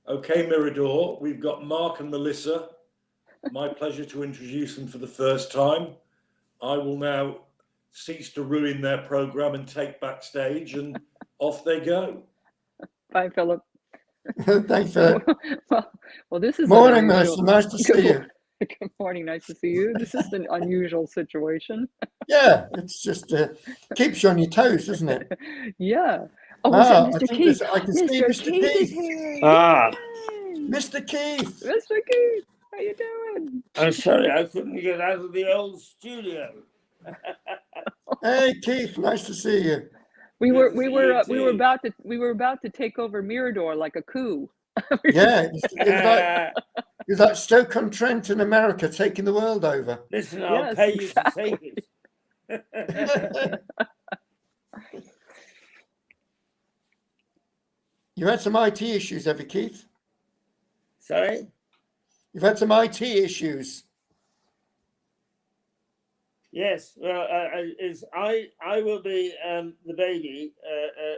Okay, Mirador, we've got Mark and Melissa. My pleasure to introduce them for the first time. I will now cease to ruin their program and take backstage, and off they go. Bye, Philip. Thanks, Philip. Well, this is Morning, unusual. Melissa. Nice to see you. Good morning. Nice to see you. This is an unusual situation. Yeah, it's just keeps you on your toes, doesn't it? Yeah. Oh, Ah, is I it Mr. think Keith? I can see Mr. Mr. Keith is Keith. here. Ah. Yay. Mr. Keith. Mr. Keith, how you doing? I'm sorry, I couldn't get out of the old studio. Hey, Keith. Nice to see you. We Good were to see you we were about to take over Mirador like a coup. Yeah, it was like Stoke-on-Trent in America taking the world over. Listen, I'll Yes, pay exactly. you to take it. You had some IT issues, have you, Keith? Sorry? You've had some IT issues. Yes, well, I will be the baby,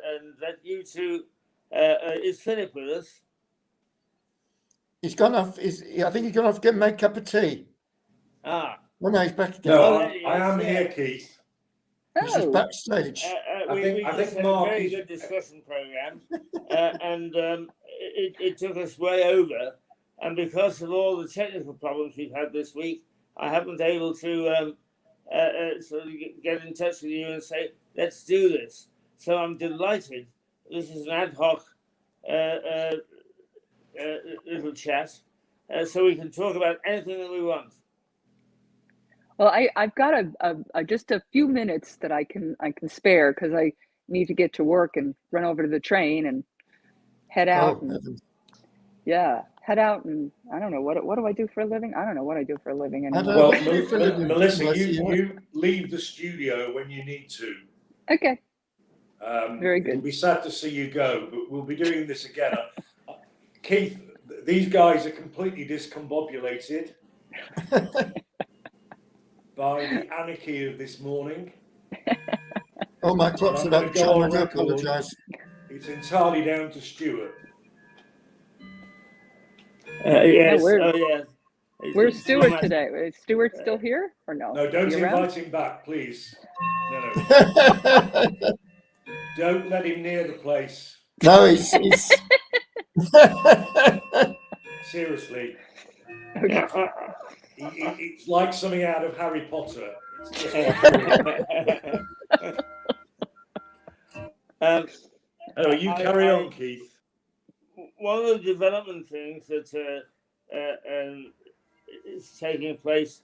and that you two, is Philip with us? He's gone off. I think he's gone off to make a cup of tea. Ah. Well, no, he's back again. No, Oh, I am yes, here, yeah. Keith. He's just Oh, backstage. We I just think had Mark a very is- good discussion program, and it took us way over. And because of all the technical problems we've had this week, I haven't been able to sort of get in touch with you and say, let's do this. So I'm delighted. This is an ad hoc little chat, so we can talk about anything that we want. well, I've got a just a few minutes that I can spare because I need to get to work and run over to the train and head out. Oh, And, heavens. yeah, head out and I don't know what do I do for a living? I don't know what I do for a living I don't anymore. know. Well, What do you do for a living, Melissa, Melissa? you leave the studio when you need to. Okay, very It'll good. be sad to see you go, but we'll be doing this again. Keith, these guys are completely discombobulated by the anarchy of this morning. Oh, my clock's I'm about to gonna go chime. I on do record. apologise. It's entirely down to Stuart. Yes, we're- oh yeah. Where's It's Stuart almost- today? Is Stuart still here or no? No, don't Is he around? invite him back, please. No. Don't let him near the place. No, he's Seriously. Okay. It's like something out of Harry Potter. It's just... Anyway, you carry on, Keith. One of the development things that is taking place,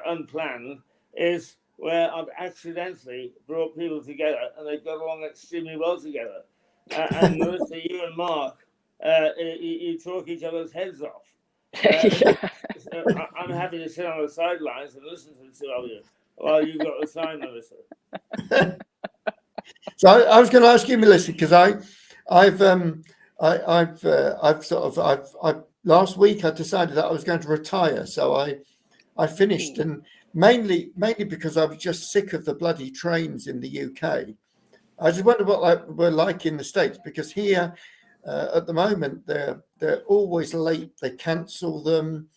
unplanned, is where I've accidentally brought people together and they've got along extremely well together. And Melissa, you and Mark, you talk each other's heads off. So I'm happy to sit on the sidelines and listen to the two of you while you've got the time, Melissa. So I was going to ask you, Melissa, because I've last week I decided that I was going to retire, so I finished, and mainly because I was just sick of the bloody trains in the UK. I just wonder what we're like in the States, because here at the moment they're always late. They cancel them.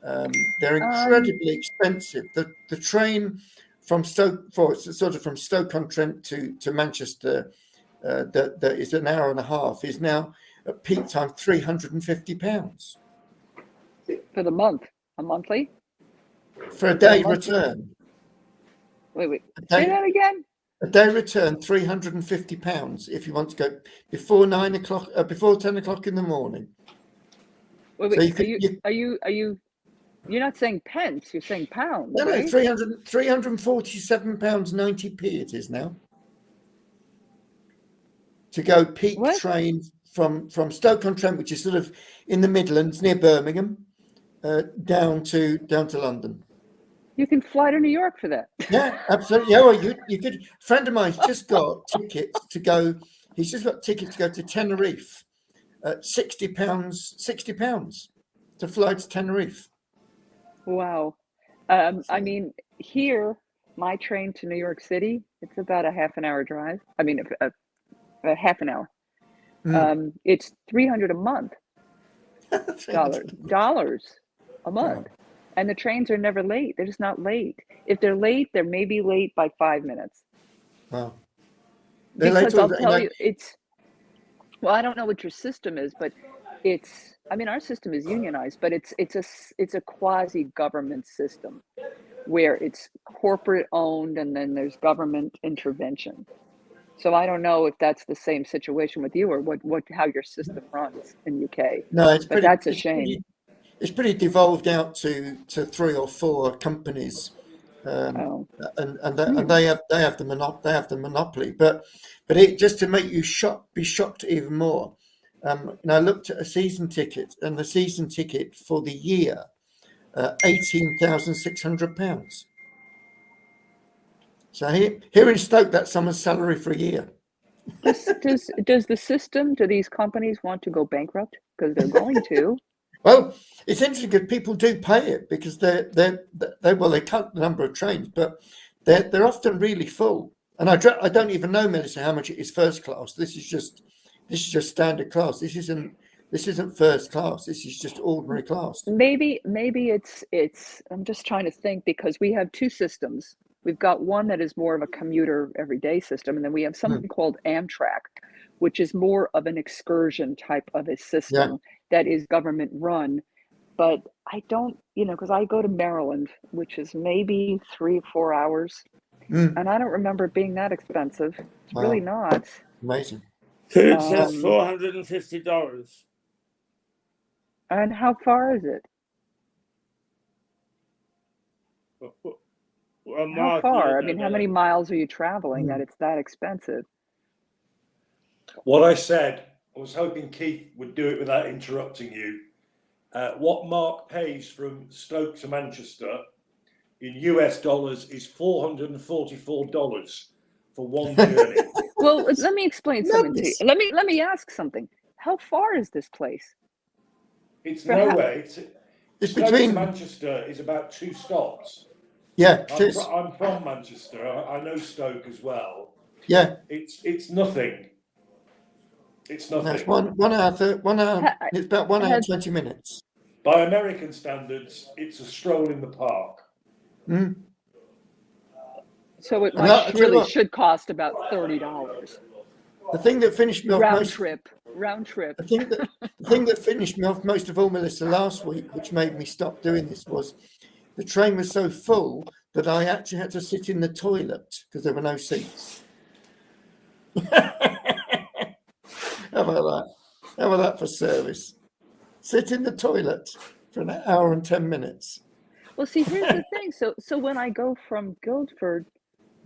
They're incredibly expensive. The train from Stoke-on-Trent to Manchester that is an hour and a half is now at peak time £350 For the month, a monthly? for a day return. Wait. Say that again. A day return, £350 if you want to go before 9 o'clock, before 10 o'clock in the morning. Wait. So You're not saying pence. You're saying pounds. No, right? £347.90 it is now. To go peak What? train from Stoke-on-Trent, which is sort of in the Midlands near Birmingham, down to London. You can fly to New York for that. Yeah, absolutely. Yeah, well, you could. A friend of mine's just got tickets to go. He's just got tickets to go to Tenerife at £60 to fly to Tenerife. Wow. I mean, here, my train to New York City, it's about a half an hour drive. I mean, a half an hour. It's $300 a month. dollars a month. And the trains are never late. They're just not late. If they're late, they're maybe late by 5 minutes. Wow. They're Because late I'll all, tell you, well, I don't know what your system is, but I mean, our system is unionized, but it's a quasi-government system where it's corporate owned and then there's government intervention. So I don't know if that's the same situation with you or how your system runs in UK. No, it's But pretty. that's a shame. It's pretty devolved out to 3 or 4 companies, Oh, and they have the monopoly. But it just to make you be shocked even more. And I looked at a season ticket, and the season ticket for the year, £18,600. So here in Stoke, that's someone's salary for a year. does the system, do these companies want to go bankrupt? Because they're going to. Well, it's interesting because people do pay it because they cut the number of trains, but they're often really full. And I don't even know, Melissa, how much it is first class. This is just standard class. This isn't first class. This is just ordinary class. Maybe it's I'm just trying to think because we have 2 systems. We've got one that is more of a commuter everyday system, and then we have something called Amtrak, which is more of an excursion type of a system that is government run. But I don't, because I go to Maryland, which is maybe 3 or 4 hours, and I don't remember it being that expensive. It's really not. Amazing. It says $450. And how far is it? Well, How Mark, far? I mean, how many miles are you traveling that it's that expensive? What I said, I was hoping Keith would do it without interrupting you. What Mark pays from Stoke to Manchester in US dollars is $444 for one journey. Well, let me explain something to you. Let me ask something. How far is this place? It's nowhere. It's Stoke between to Manchester is about 2 stops. Yeah, I'm from Manchester. I know Stoke as well. Yeah, it's nothing. It's nothing. That's 1 hour. 1 hour. It's about 1 hour 20 minutes. By American standards, it's a stroll in the park. So it should cost about $30. The thing that finished me off round trip. The thing that finished me off most of all, Melissa, last week, which made me stop doing this, was the train was so full that I actually had to sit in the toilet because there were no seats. How about that? How about that for service? Sit in the toilet for an hour and 10 minutes. Well, see, here's the thing. So when I go from Guildford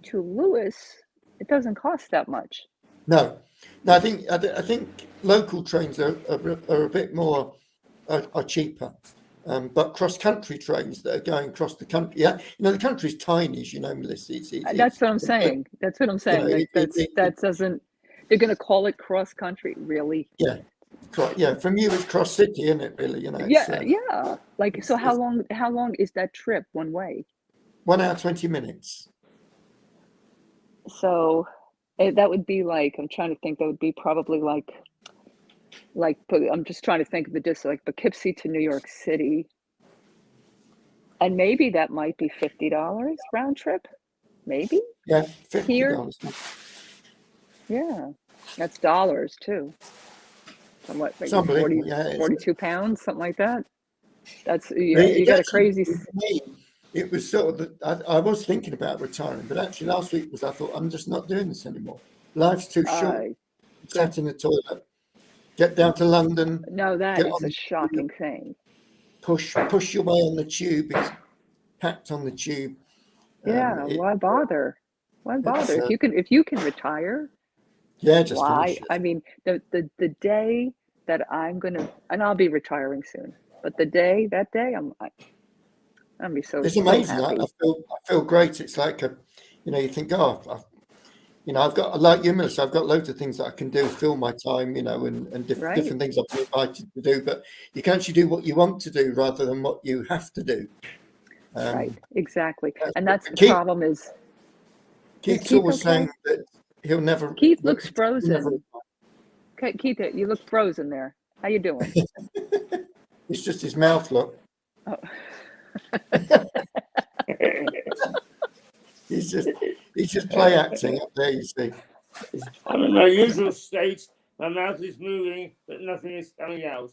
to Lewis, it doesn't cost that much. No, I think local trains are a bit more are cheaper, but cross country trains that are going across the country, the country's tiny, as you know, Melissa. That's what I'm saying. That's what I'm saying. That doesn't. They're going to call it cross country, really? Yeah. From you it's cross city, isn't it? Really, Yeah. Like, so how long is that trip one way? 1 hour 20 minutes. So that would be like, I'm trying to think. That would be probably like I'm just trying to think of the distance, like Poughkeepsie to New York City, and maybe that might be $50 round trip. Maybe. Yeah, $50. Yeah, that's dollars too. Somewhat, maybe 42 pounds, something like that. That's you got a crazy. It was sort of I was thinking about retiring, but actually last week I thought I'm just not doing this anymore. Life's too short. Sat in the toilet. Get down to London. No, that is a shocking thing. Push your way on the tube. It's packed on the tube. Yeah, why bother? Why bother? If you can retire. Yeah, just why? I mean, the day that I'm gonna, and I'll be retiring soon, but that day I'm be so. It's amazing. So happy. I feel great. It's like you think, I've got, like you, Melissa, I've got loads of things that I can do, fill my time, and different things I've been invited to do. But you can actually do what you want to do rather than what you have to do. Right, exactly, and that's the problem. Is Keith's always saying that he'll never. Keith looks frozen. Okay, Keith, you look frozen there. How you doing? It's just his mouth, look. Oh. He's just play acting up there, you see. I'm in my usual state. My mouth is moving, but nothing is coming out.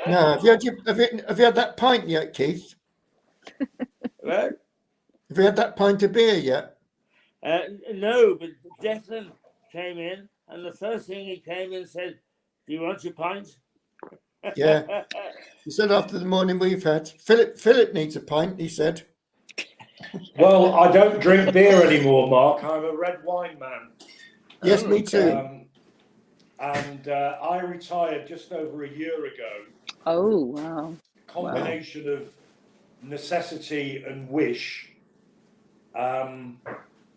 No, have you had that pint yet, Keith? Right? Have you had that pint of beer yet? No, but Declan came in, and the first thing he came in said, "Do you want your pint?" Yeah. He said after the morning we've had, Philip needs a pint, he said. Well, I don't drink beer anymore, Mark. I'm a red wine man. Yes, Oh, me okay. too. And I retired just over a year ago. Oh, wow. Combination of necessity and wish. And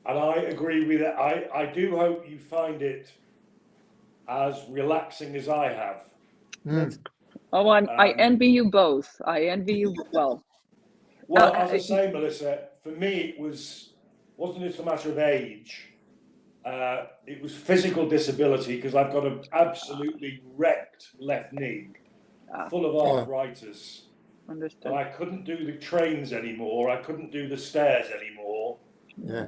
I agree with it. I do hope you find it as relaxing as I have. Mm. Oh, I envy you both. I envy you. Well, As I say, Melissa, for me, wasn't it a matter of age? It was physical disability because I've got an absolutely wrecked left knee, full of arthritis. Understood. And I couldn't do the trains anymore. I couldn't do the stairs anymore. Yeah.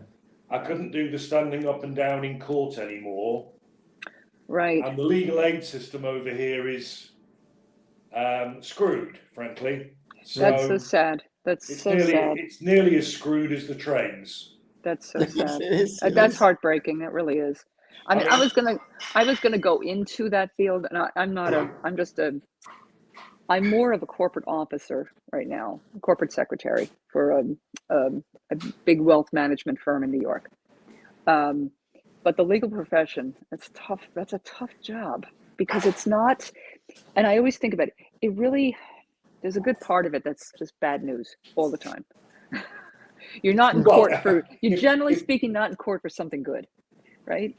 I couldn't do the standing up and down in court anymore. Right. And the legal aid system over here is screwed, frankly. That's so sad. That's so sad. It's nearly as screwed as the trains. That's so sad. It is. That's heartbreaking. That really is. I mean, I was gonna go into that field, and I'm more of a corporate officer right now, a corporate secretary for a big wealth management firm in New York. But the legal profession, it's tough. That's a tough job because it's not, and I always think about it, it really, there's a good part of it that's just bad news all the time. You're not in court you're generally speaking not in court for something good, right?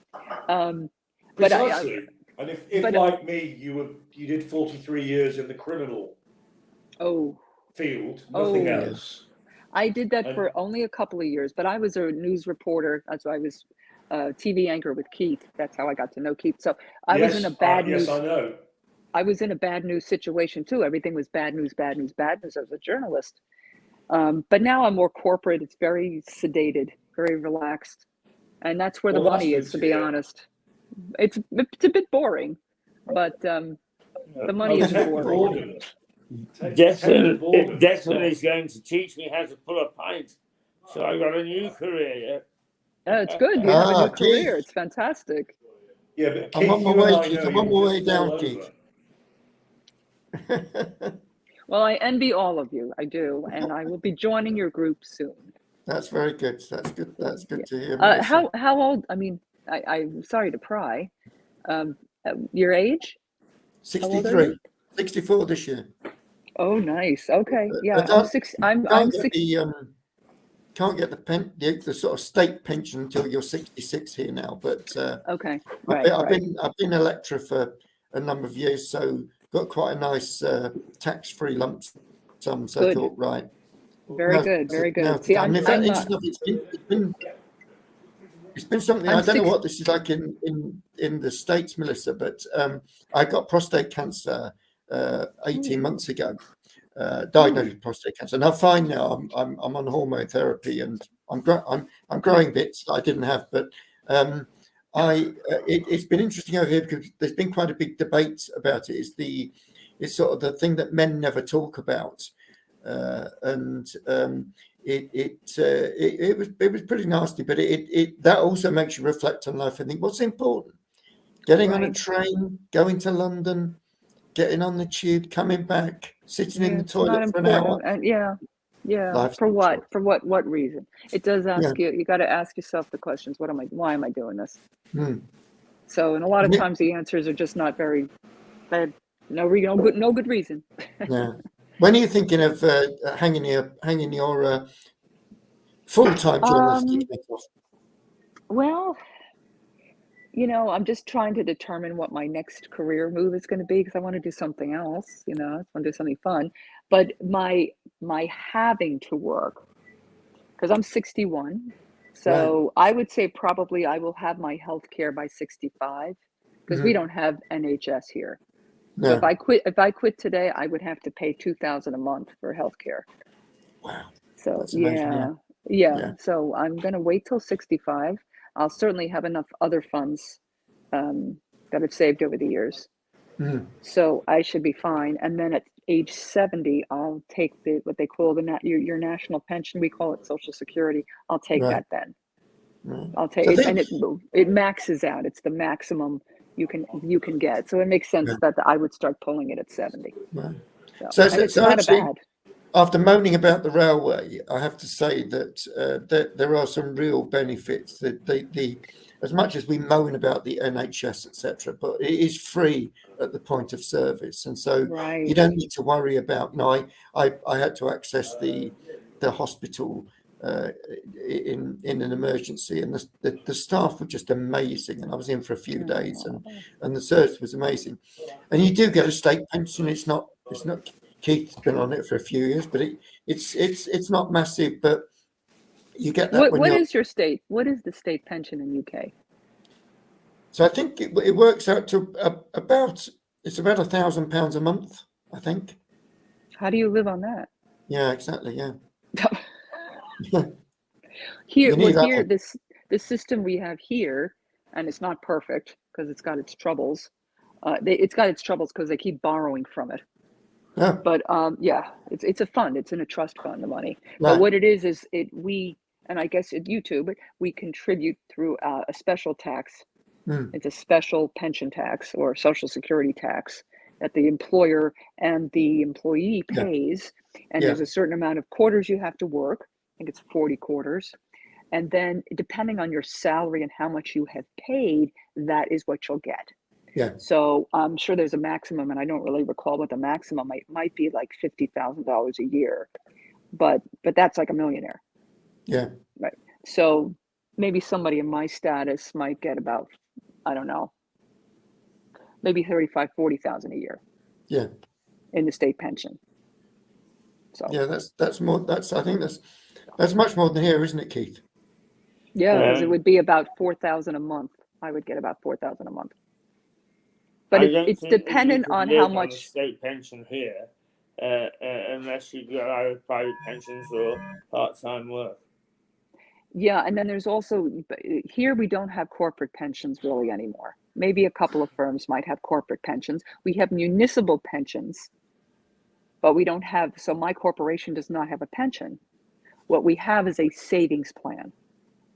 Precisely. And if like me, you did 43 years in the criminal field, nothing else. I did that for only a couple of years, but I was a news reporter. That's why I was a TV anchor with Keith. That's how I got to know Keith. So I was in a bad news. Yes, I know. I was in a bad news situation too. Everything was bad news, bad news, bad news. I was a journalist. But now I'm more corporate. It's very sedated, very relaxed. And that's where the money is, to be honest. It's a bit boring, but the money is boring. Declan is going to teach me how to pull a pint. So I got a new career. Yeah, it's good. You have a new career. It's fantastic. Yeah, but I'm on my way down, Keith. Well, I envy all of you. I do, and I will be joining your group soon. That's very good. That's good. That's good to hear. How old? I mean, I'm sorry to pry. Your age? 63, 64 this year. Oh, nice. Okay, yeah. I'm six. Can't get the sort of state pension until you're 66 here now. But okay, I've been a lecturer for a number of years, so got quite a nice tax-free lump sum. So I thought, right. Very good. See, it's been something. I don't know what this is like in the States, Melissa, but I got prostate cancer 18 months ago. Diagnosed with prostate cancer. Now fine now. I'm on hormone therapy and I'm growing bits that I didn't have, but it's been interesting over here because there's been quite a big debate about it. It's sort of the thing that men never talk about, and it was pretty nasty. But it that also makes you reflect on life and think what's important. Getting on a train, going to London, getting on the tube, coming back, sitting in the toilet for an hour. Yeah. Life's For what? Short. For what reason? It does ask you. You got to ask yourself the questions. Why am I doing this? So, and a lot of times the answers are just not very. No good reason. Yeah. When are you thinking of hanging your full-time journalistic off? Well, I'm just trying to determine what my next career move is going to be because I want to do something else. I want to do something fun. But my having to work, because I'm 61, so I would say probably I will have my health care by 65 because we don't have NHS here. So No. if I quit today, I would have to pay $2,000 a month for healthcare. Wow. So That's amazing. Yeah. So I'm going to wait till 65. I'll certainly have enough other funds that I've saved over the years. Mm. So I should be fine. And then at age 70, I'll take what they call your national pension. We call it Social Security. I'll take Right. that then. Right. I'll take So I it, think, and it maxes out. It's the maximum you can get. So it makes sense Yeah. that I would start pulling it at 70. right. So and it's not Actually, bad. after moaning about the railway, I have to say that there are some real benefits. That the as much as we moan about the NHS, etc., but it is free at the point of service, and so you Right. don't need to worry about. You know, I had to access the hospital in an emergency, and the staff were just amazing, and I was in for a few days, and the service was amazing, and you do get a state pension. It's not. Keith's been on it for a few years, but it's not massive, but you get that when What you're. is your state? What is the state pension in UK? So I think it works out to about £1,000 a month. I think. How do you live on that? Yeah, exactly. Yeah. Here, You need that. here, the system we have here, and it's not perfect because it's got its troubles. It's got its troubles because they keep borrowing from it. Yeah. But yeah, it's a fund. It's in a trust fund, the money. But Right. what it is we, and I guess at YouTube, we contribute through a special tax. Mm. It's a special pension tax or social security tax that the employer and the employee Yeah. pays. And Yeah. there's a certain amount of quarters you have to work. I think it's 40 quarters. And then depending on your salary and how much you have paid, that is what you'll get. Yeah. So I'm sure there's a maximum, and I don't really recall what the maximum might be, like $50,000 a year, but that's like a millionaire, Yeah. right? So maybe somebody in my status might get about, I don't know, maybe 35, 40,000 a year. Yeah. In the state pension. So yeah, that's more. I think that's much more than here, isn't it, Keith? yeah, it would be about 4,000 a month. I would get about 4,000 a month. But it's dependent on how much. On a state pension here, unless you go either private pensions or part-time work. Yeah, and then there's also here we don't have corporate pensions really anymore. Maybe a couple of firms might have corporate pensions. We have municipal pensions, but we don't have. So my corporation does not have a pension. What we have is a savings plan.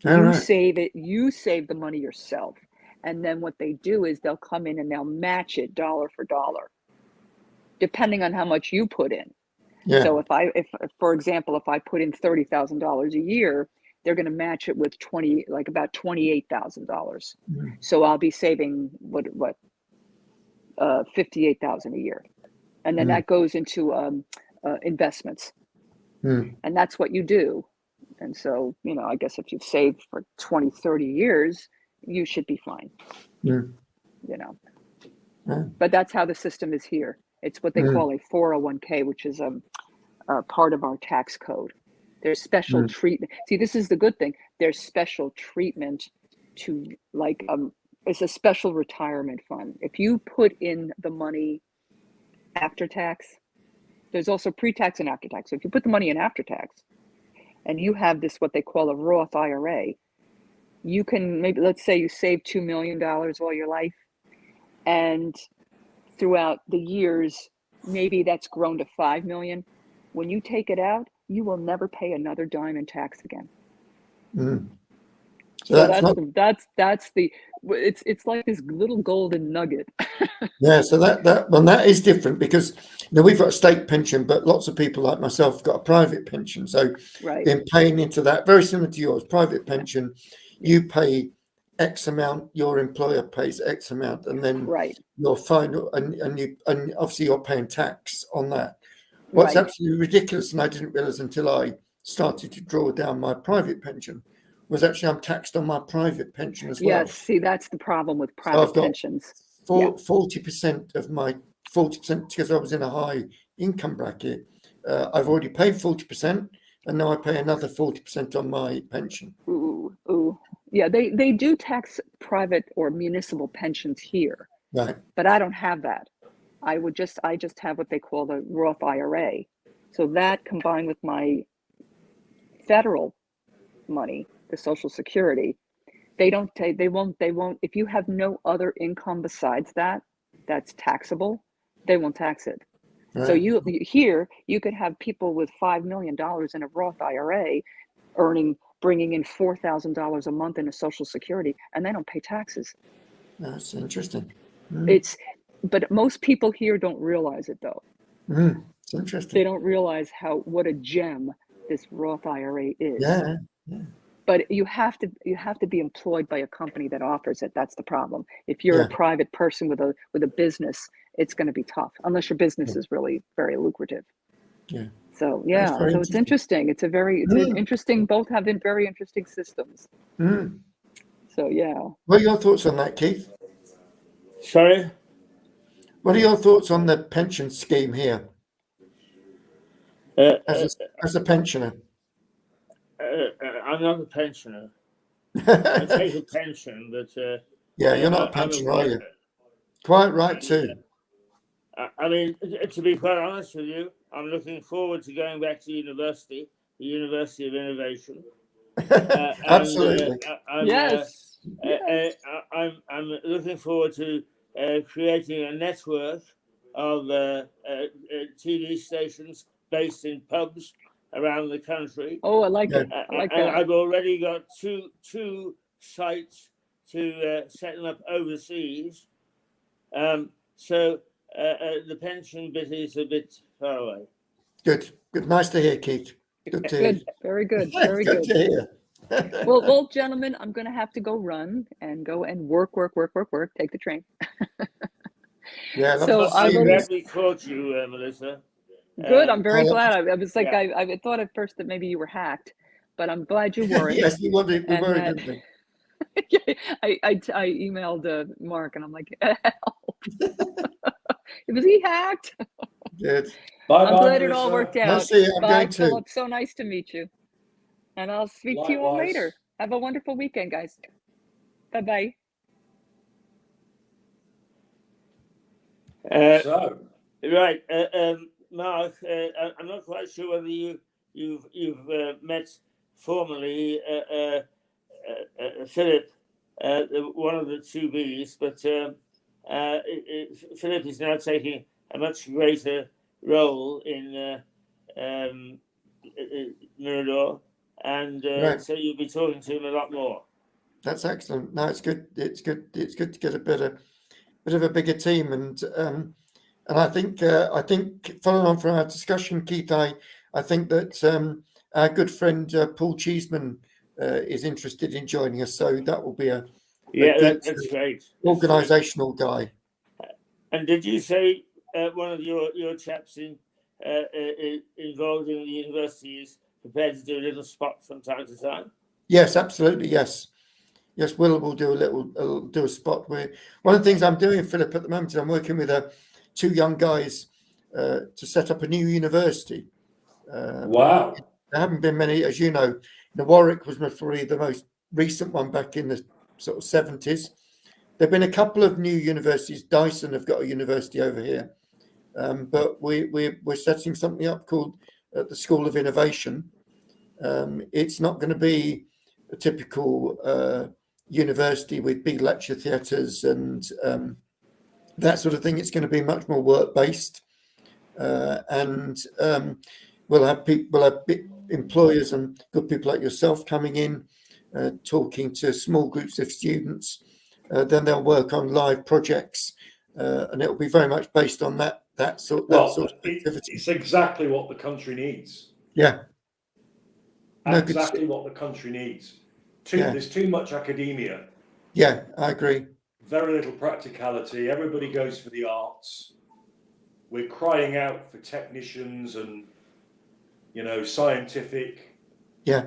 You save it. You save the money yourself. And then what they do is they'll come in and they'll match it dollar for dollar, depending on how much you put in. Yeah. So if for example, if I put in $30,000 a year, they're going to match it with about $28,000. Mm. So I'll be saving $58,000 a year, and then that goes into investments, and that's what you do. And so, I guess if you've saved for 20, 30 years, you should be fine. But that's how the system is here. It's what they call a 401k, which is a part of our tax code. There's special treatment. See, this is the good thing. There's special treatment to it's a special retirement fund. If you put in the money after tax, there's also pre-tax and after tax. So if you put the money in after tax and you have this, what they call a Roth IRA, you can let's say you save $2 million all your life, and throughout the years, maybe that's grown to 5 million. When you take it out, you will never pay another dime in tax again. So it's like this little golden nugget. Yeah, so that is different because we've got a state pension, but lots of people like myself have got a private pension. So in paying into that, very similar to yours, private pension, you pay X amount, your employer pays X amount, and then your final, and obviously you're paying tax on that. What's absolutely ridiculous, and I didn't realize until I started to draw down my private pension, was actually I'm taxed on my private pension as well. Yes, see, that's the problem with private pensions. 40% of my 40%, because I was in a high income bracket, I've already paid 40%, and now I pay another 40% on my pension. Ooh. Yeah, they do tax private or municipal pensions here. Right. But I don't have that. I just have what they call the Roth IRA. So that combined with my federal money, the Social Security, they won't, if you have no other income besides that, that's taxable, they won't tax it. So Right. here, you could have people with $5 million in a Roth IRA bringing in $4,000 a month into Social Security, and they don't pay taxes. That's interesting. But most people here don't realize it though. It's They interesting. don't realize what a gem this Roth IRA is. Yeah. But you have to be employed by a company that offers it. That's the problem. If you're a private person with a business, it's going to be tough unless your business is really very lucrative. Yeah. So That's very so it's interesting. It's interesting. Both have been very interesting systems. So yeah. What are your thoughts on that, Keith? Sorry? What are your thoughts on the pension scheme here as a pensioner? I'm not a pensioner. I take a pension, but Yeah, you're not a pensioner, are you? Quite right too. I mean, to be quite honest with you, I'm looking forward to going back to university, the University of Innovation. Absolutely. Yes. I'm looking forward to creating a network of TV stations based in pubs around the country. Oh, I like it. I like that. I've already got two sites to set them up overseas. So the pension bit is a bit far away. Good. Nice to hear, Keith. Good to hear. Good. Very good. Very good good. to hear. Well, gentlemen, I'm going to have to go run and work, take the train. Yeah, So I'm glad we caught you, Melissa. Good. I'm very glad. I was like, I thought at first that maybe you were hacked, but I'm glad you weren't. Yes, we were, And didn't we? I emailed Mark and I'm like, help. Was he hacked? Good. Bye-bye, I'm glad it Melissa. all worked Nice out. to see you. I'm Bye, going to. Philip. So nice to meet you. And I'll speak to you all Likewise. later. Have a wonderful weekend, guys. Bye-bye. So, Right, Mark. I'm not quite sure whether you've met formally Philip, one of the two Bs, but Philip is now taking a much greater role in Mirador, and Right. so you'll be talking to him a lot more. That's excellent. No, it's good. It's good to get a bit of a bigger team, and I think following on from our discussion, Keith, I think that our good friend Paul Cheeseman is interested in joining us, so that will be a good, that's great. organisational guy. And did you say one of your chaps involved in the university is prepared to do a little spot from time to time? Yes, absolutely. Yes, Will do a spot where one of the things I'm doing, Philip, at the moment is I'm working with two young guys to set up a new university. wow. There haven't been many, as you know. Warwick was probably the most recent one back in the sort of 70s. There've been a couple of new universities. Dyson have got a university over here, but we're setting something up called the School of Innovation. It's not going to be a typical university with big lecture theatres and that sort of thing. It's going to be much more work-based, and we'll have employers and good people like yourself coming in, talking to small groups of students. Then they'll work on live projects, and it'll be very much based on that sort of activity. It's exactly what the country needs. Yeah. Exactly what the country needs. There's too much academia. Yeah, I agree. Very little practicality. Everybody goes for the arts. We're crying out for technicians and, scientific. Yeah.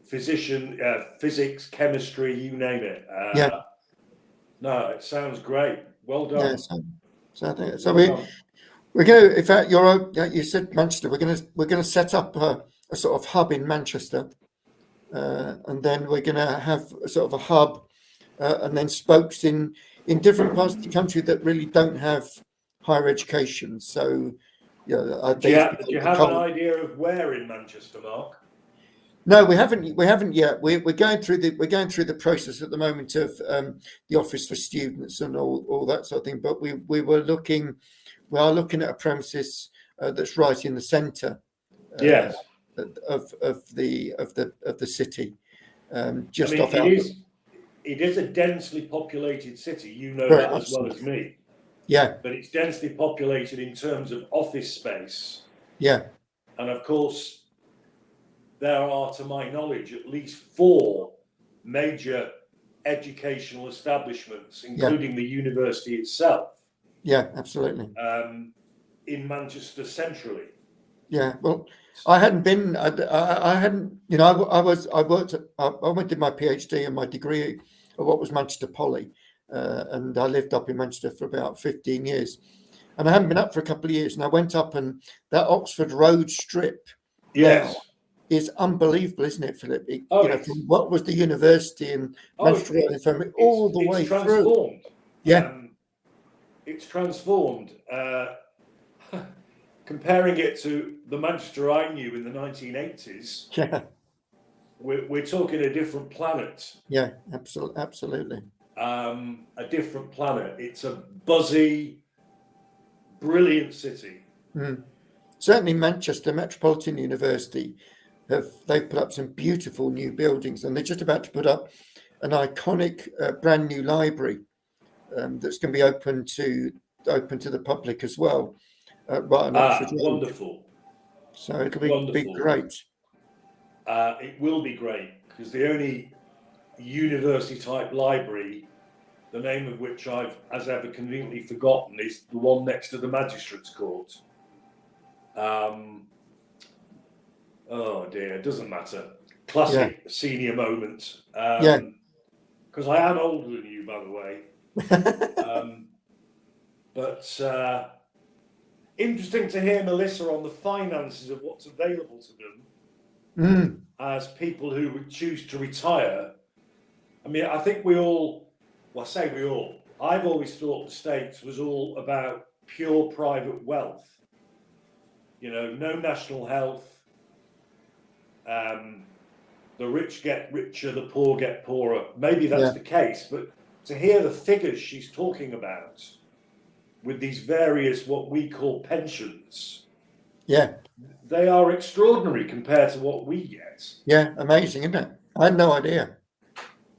Physics, chemistry, you name it. No, it sounds great. Well done. Yeah, so we're going to. In fact, you said Manchester. We're going to set up a sort of hub in Manchester, and then we're going to have a sort of a hub, and then spokes in different parts of the country that really don't have higher education. So, Do you have an idea of where in Manchester, Mark? No, we haven't. We haven't yet. We're going through the process at the moment of the Office for Students and all that sort of thing. But we are looking at a premises that's right in the centre. Yes. Of the city, just off. It is a densely populated city. You know Very that much as well so. as me. Yeah, But it's densely populated in terms of office space. yeah, And of course, there are, to my knowledge, at least 4 major educational establishments, including the university itself, yeah, absolutely. in Manchester centrally. Yeah, well, I hadn't been. I hadn't. I went did my PhD and my degree at what was Manchester Poly, and I lived up in Manchester for about 15 years, and I hadn't been up for a couple of years. And I went up, and that Oxford Road strip Yes. now is unbelievable, isn't it, Philip? From what was the university and Manchester Road, from all the way transformed. through. Yeah, it's transformed. Comparing it to the Manchester I knew in the 1980s, yeah, we're talking a different planet. yeah, absolutely. A different planet. It's a buzzy, brilliant city. Certainly, Manchester Metropolitan University they've put up some beautiful new buildings, and they're just about to put up an iconic brand new library that's going to be open to the public as well. Right on Oxford Road. Wonderful. So it'll be great. It will be great, because the only university type library, the name of which I've as ever conveniently forgotten, is the one next to the Magistrates' Court. Oh dear, it doesn't matter. Classic senior moment. Because I am older than you, by the way. But interesting to hear Melissa on the finances of what's available to them as people who would choose to retire. I mean, I think we all, well, I say we all, I've always thought the States was all about pure private wealth. No national health. The rich get richer, the poor get poorer. Maybe that's the case, but to hear the figures she's talking about with these various what we call pensions, they are extraordinary compared to what we get. Yeah, amazing, isn't it? I had no idea.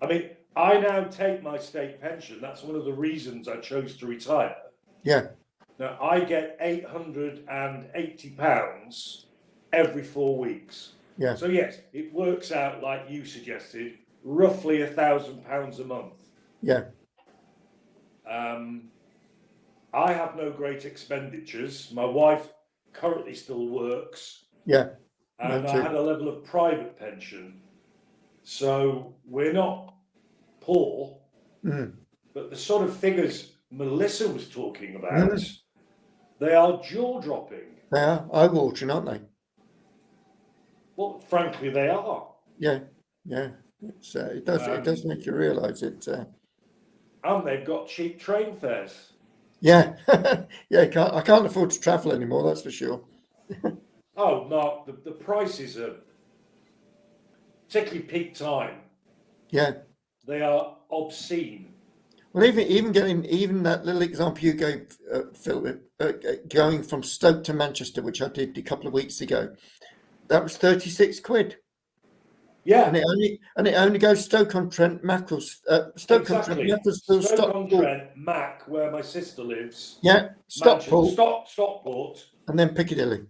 I mean, I now take my state pension. That's one of the reasons I chose to retire. Yeah. Now, I get £880 every 4 weeks. Yeah. So yes, it works out, like you suggested, roughly £1,000 a month. Yeah. I have no great expenditures. My wife currently still works. Yeah. And I had a level of private pension. So we're not poor, but the sort of figures Melissa was talking about, they are jaw-dropping. They are eye-watering, aren't they? Well, frankly, they are. Yeah, yeah. It does make you realise it. And they've got cheap train fares. Yeah, yeah. I can't afford to travel anymore. That's for sure. Oh, Mark, the prices are, particularly peak time. Yeah, they are obscene. Well, even that little example you gave, Phil, going from Stoke to Manchester, which I did a couple of weeks ago, that was 36 quid. Yeah, and it only goes Stoke-on-Trent, Macclesfield, exactly. Stoke-on-Trent, Mac, where my sister lives. Yeah, Stockport, and then Piccadilly.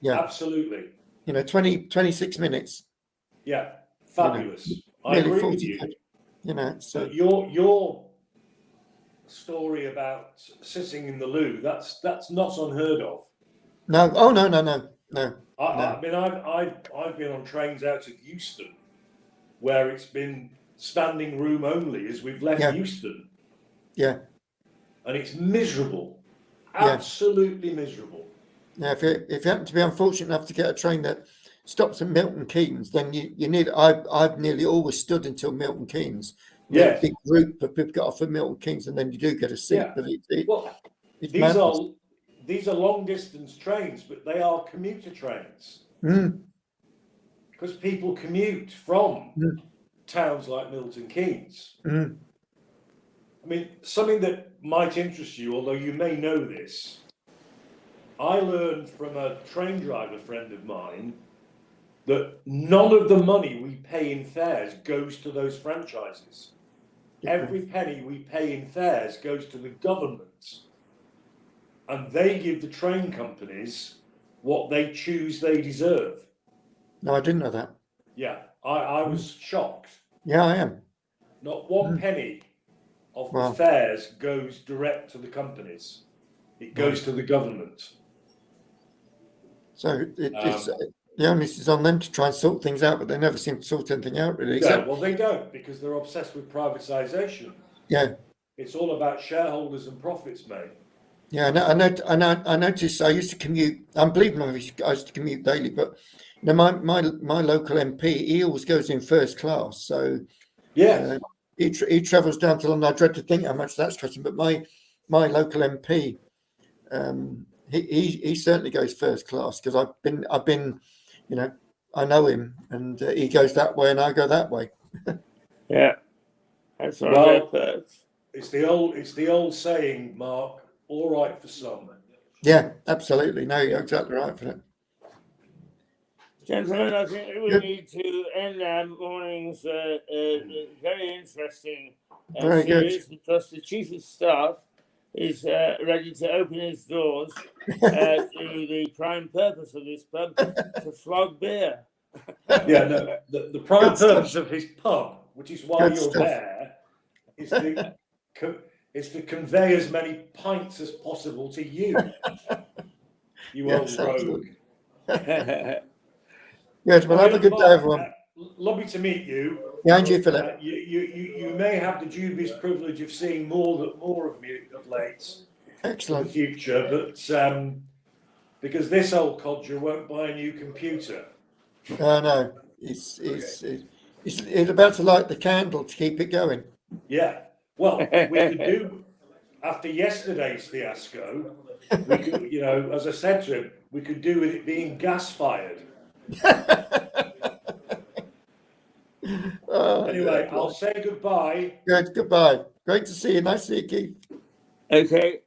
Yeah, absolutely. 26 minutes. Yeah, fabulous. I agree with you. So your story about sitting in the loo, that's not unheard of. No. Oh, no. I mean, I've been on trains out of Euston where it's been standing room only as we've left Euston. Yeah. And it's miserable. Absolutely miserable. Yeah, if you happen to be unfortunate enough to get a train that stops at Milton Keynes, then you need. I've nearly always stood until Milton Keynes Yes. big group of people get off at Milton Keynes, and then you do get a seat. Yeah. But Well, it's these are long distance trains, but they are commuter trains Mm, because people commute from mm, towns like Milton Keynes. mm. I mean, something that might interest you, although you may know this, I learned from a train driver friend of mine that none of the money we pay in fares goes to those franchises. Every penny we pay in fares goes to the government, and they give the train companies what they choose they deserve. No, I didn't know that. Yeah, I was shocked. Yeah, I am. Not one penny of Wow. the fares goes direct to the companies. It goes to the government. So it's the onus is on them to try and sort things out, but they never seem to sort anything out really. Yeah, Except, well, they don't because they're obsessed with privatisation. yeah, It's all about shareholders and profits, mate. yeah. I noticed. I used to commute. Unbelievable. I used to commute daily, but you know, my local MP, he always goes in first class. So Yeah, he travels down to London. I dread to think how much that's costing, but my local MP, he certainly goes first class because I've been, you know, I know him, and he goes that way and I go that way. Yeah, that's one Well, of their perks. it's the old saying, Mark. All right for some. Yeah, absolutely. No, you're exactly right for that. Gentlemen, I think we Good. need to end our morning's very interesting Very good. series because the Chief of Staff is ready to open his doors to the prime purpose of this pub, to flog beer. Yeah, no. The prime Good stuff. purpose of his pub, which is why Good you're stuff. there, is to convey as many pints as possible to you. You Yes, old rogue. absolutely. Good. Well, have a good day, Mark, everyone. Lovely to meet you. Yeah, and you, Philip. You may have the dubious privilege of seeing more of me of late in the Excellent. future, but because this old codger won't buy a new computer. No, he's about to light the candle to keep it going. Yeah. Well, we could do after yesterday's fiasco. We could, you know, as I said to him, we could do with it being gas fired. Anyway, I'll say goodbye. Good. Goodbye. Great to see you. Nice to see you, Keith. Okay.